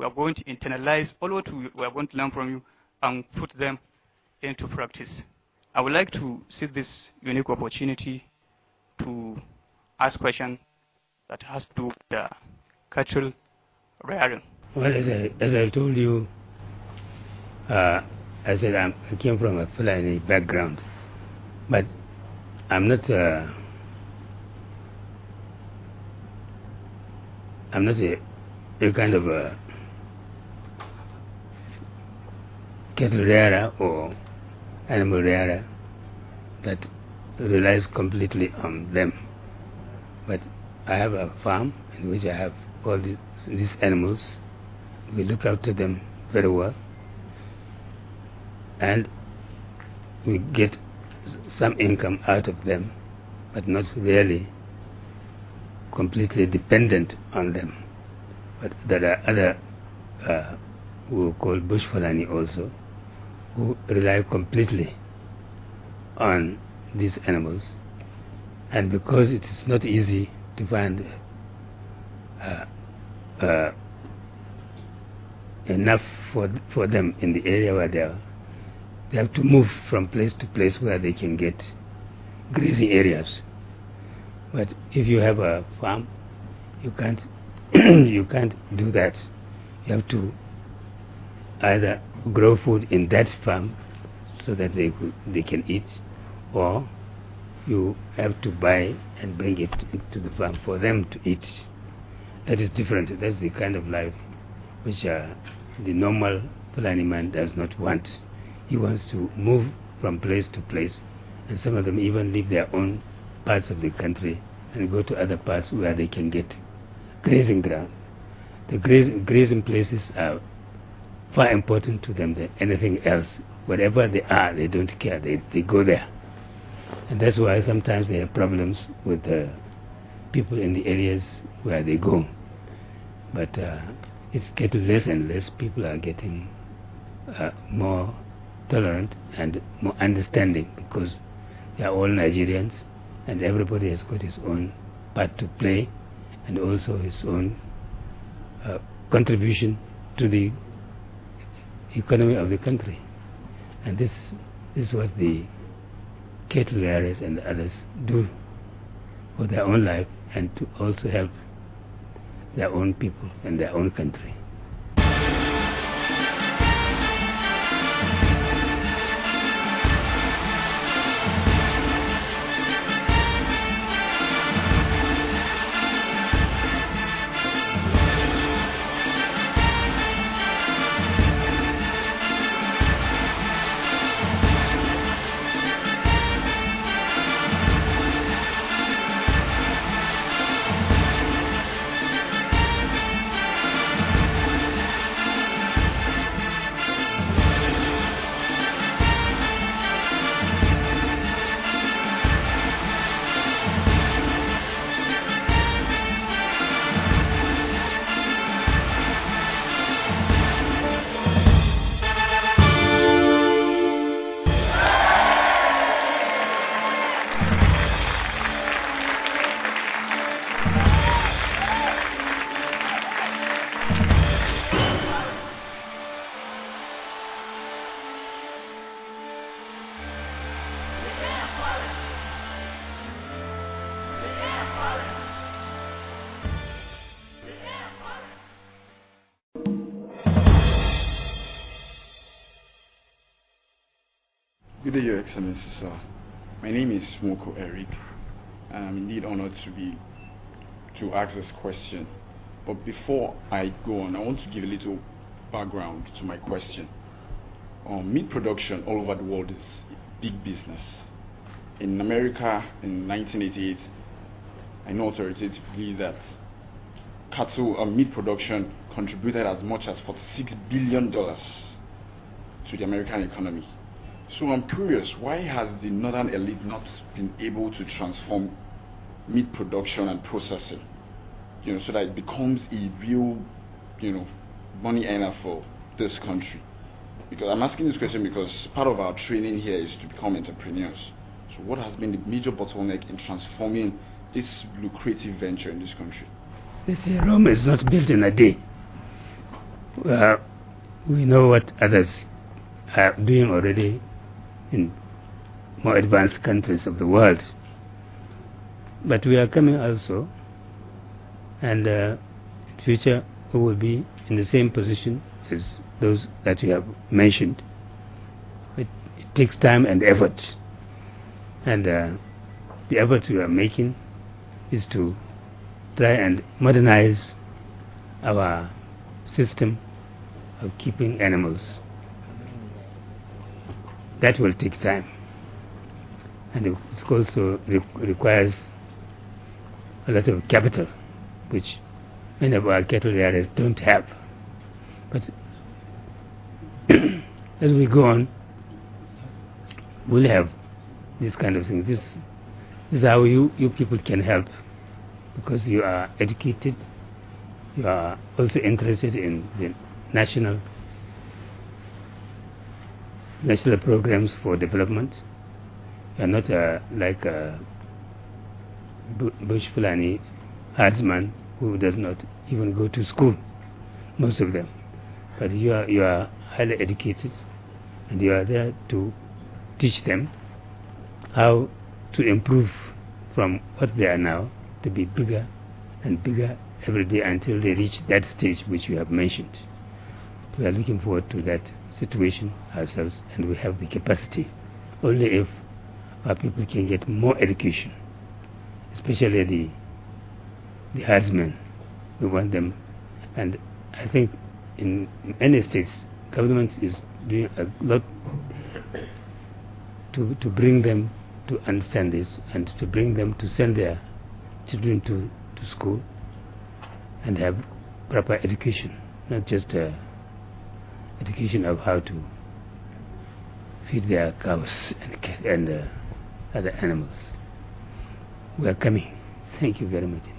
we are going to internalize all what we are going to learn from you and put them into practice. I would like to seize this unique opportunity to ask questions that has to do with the cattle rearing. Well, as I told you, I said I came from a Fulani background, but I'm not a kind of a cattle rearer or animal rearer that relies completely on them. But I have a farm in which I have all these animals. We look after them very well, and we get some income out of them, but not really completely dependent on them. But there are other who are called Bush Fulani also, who rely completely on these animals. And because it is not easy to find enough for them in the area where they are, they have to move from place to place where they can get grazing areas. But if you have a farm, you can't you can't do that. You have to either grow food in that farm so that they can eat, or you have to buy and bring it to the farm for them to eat. That is different. That's the kind of life which the normal Fulani man does not want. He wants to move from place to place, and some of them even leave their own parts of the country and go to other parts where they can get grazing ground. The grazing places are far important to them than anything else. Whatever they are, they don't care. They go there. And that's why sometimes they have problems with the people in the areas where they go. But it's getting less and less. People are getting more tolerant and more understanding, because they are all Nigerians, and everybody has got his own part to play, and also his own contribution to the economy of the country. And this is what the cattle rearers and the others do for their own life, and to also help their own people and their own country. Good day, Your Excellency, sir. My name is Moko Eric, and I'm indeed honored to ask this question. But before I go on, I want to give a little background to my question. Meat production all over the world is big business. In America, in 1988, I know authoritatively that cattle meat production contributed as much as $46 billion to the American economy. So I'm curious, why has the northern elite not been able to transform meat production and processing, so that it becomes a real, money earner for this country? Because I'm asking this question because part of our training here is to become entrepreneurs. So what has been the major bottleneck in transforming this lucrative venture in this country? They say Rome is not built in a day. We know what others are doing already in more advanced countries of the world. But we are coming also, and in future we will be in the same position as those that you have mentioned. It takes time and effort, and the effort we are making is to try and modernize our system of keeping animals. That will take time, and it also requires a lot of capital, which many of our cattle rearers don't have. But as we go on, we'll have this kind of thing. This is how you people can help, because you are educated, you are also interested in the national programs for development. You are not like a bush Fulani herdsman who does not even go to school, most of them. But you are highly educated, and you are there to teach them how to improve from what they are now to be bigger and bigger every day until they reach that stage which you have mentioned. We are looking forward to that situation ourselves, and we have the capacity. Only if our people can get more education, especially the herdsmen, we want them. And I think in many states, government is doing a lot to bring them to understand this, and to bring them to send their children to school and have proper education, not just education of how to feed their cows and other animals. We are coming. Thank you very much indeed.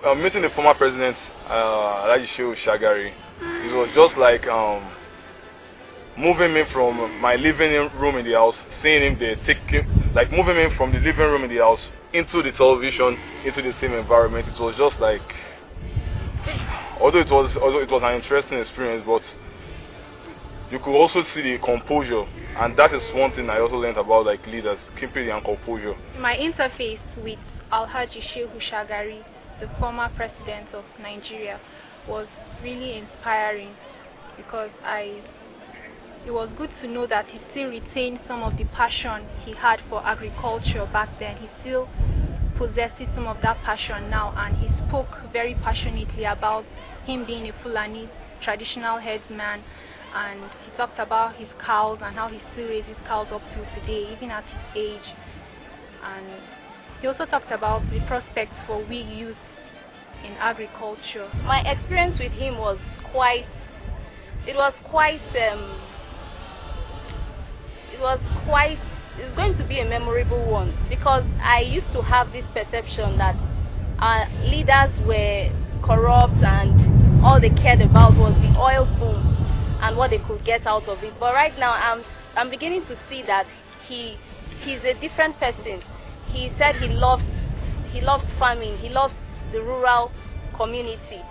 I'm meeting the former president, Alhaji Shehu Shagari. It was just like moving me from my living room in the house, seeing him there, like moving me from the living room in the house into the television, into the same environment. It was just like, although it was an interesting experience, but you could also see the composure, and that is one thing I also learned about like leaders, keeping their composure. My interface with Alhaji Shehu Shagari, the former president of Nigeria, was really inspiring, because it was good to know that he still retained some of the passion he had for agriculture back then. He still possesses some of that passion now, and he spoke very passionately about him being a Fulani traditional headsman, and he talked about his cows and how he still raises cows up till today, even at his age. And he also talked about the prospects for we youth in agriculture. My experience with him was it's going to be a memorable one, because I used to have this perception that our leaders were corrupt and all they cared about was the oil boom and what they could get out of it. But right now I'm beginning to see that he's a different person. He said he loves farming, he loves the rural community,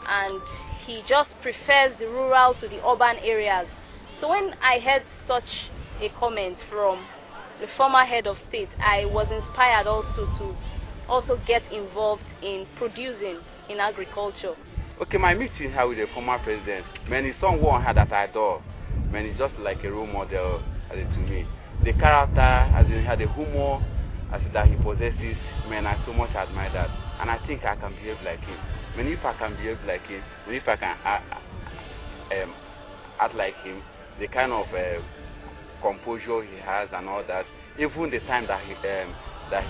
and he just prefers the rural to the urban areas. So when I heard such a comment from the former head of state, I was inspired also to get involved in producing in agriculture. Okay, my meeting here with the former president, man, it's someone that I adore. Man, it's just like a role model to me. The character, as in had the humor, as that he possesses, man, I so much admire that, and I think I can behave like him. Man, if I can behave like him, if I can act like him, the kind of composure he has and all that, even the time that he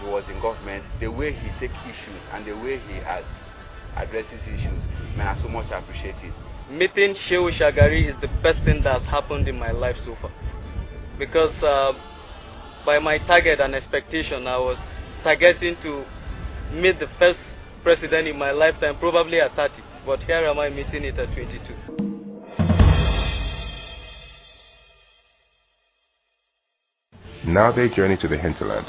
was in government, the way he takes issues and the way he addresses issues, man, I so much appreciate it. Meeting Shehu Shagari is the best thing that's happened in my life so far, because by my target and expectation, I was targeting to meet the first president in my lifetime, probably at 30, but here am I meeting it at 22. Now they journey to the hinterland,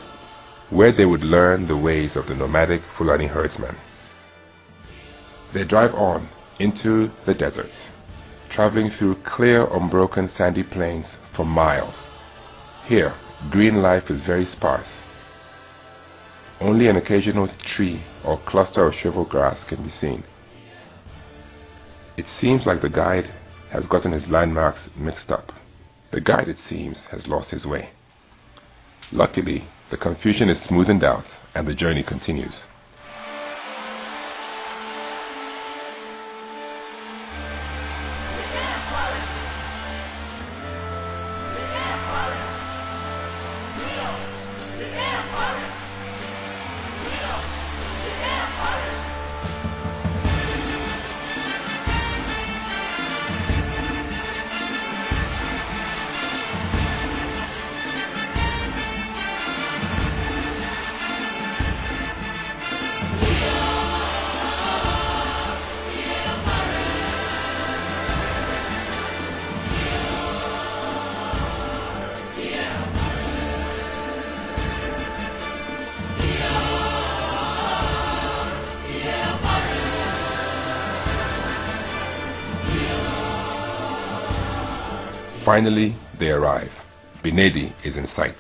where they would learn the ways of the nomadic Fulani herdsmen. They drive on into the desert, traveling through clear, unbroken sandy plains for miles. Here, green life is very sparse. Only an occasional tree or cluster of shriveled grass can be seen. It seems like the guide has gotten his landmarks mixed up. The guide, it seems, has lost his way. Luckily, the confusion is smoothened out and the journey continues. Finally, they arrive. Binedi is in sight.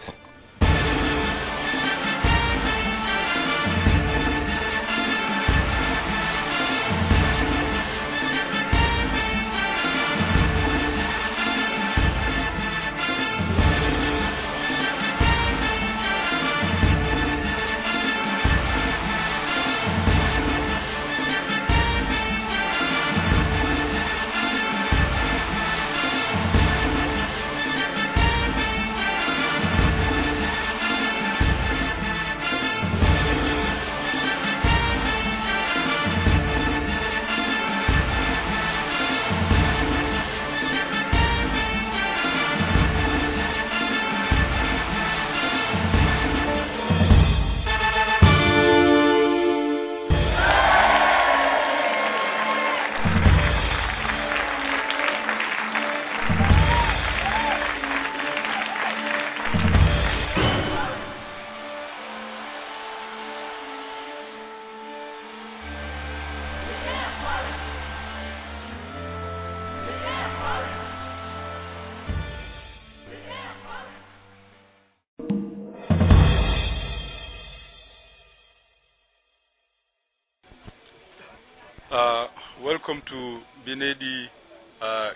Welcome to Binedi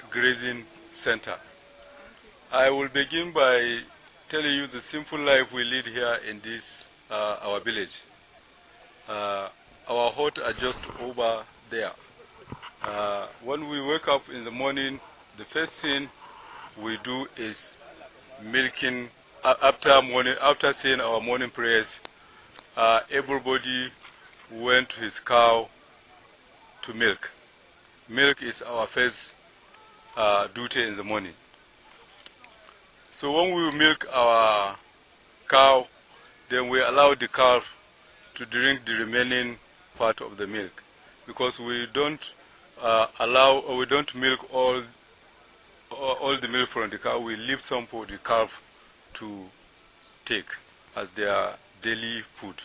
Grazing Center. I will begin by telling you the simple life we lead here in this our village. Our huts are just over there. When we wake up in the morning, the first thing we do is milking. After saying our morning prayers, everybody went to his cow to milk. Milk is our first duty in the morning. So when we milk our cow, then we allow the calf to drink the remaining part of the milk, because we don't we don't milk all the milk from the cow. We leave some for the calf to take as their daily food.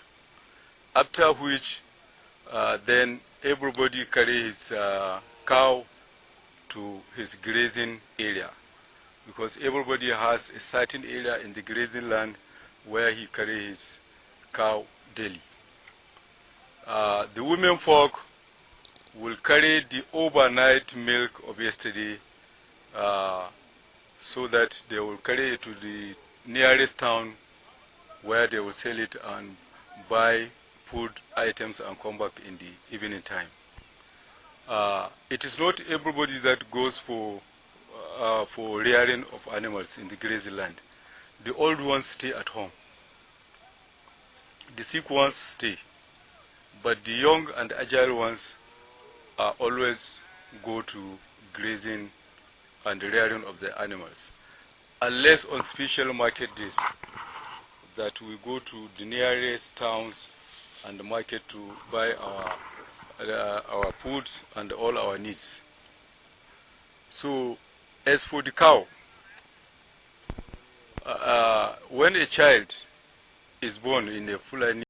After which, then everybody carry his cow to his grazing area, because everybody has a certain area in the grazing land where he carries his cow daily. The women folk will carry the overnight milk of yesterday, so that they will carry it to the nearest town where they will sell it and buy food items and come back in the evening time. It is not everybody that goes for rearing of animals in the grazing land. The old ones stay at home. The sick ones stay. But the young and agile ones always go to grazing and rearing of the animals. Unless on special market days that we go to the nearest towns and the market to buy our foods and all our needs. So, as for the cow, when a child is born in a Fulani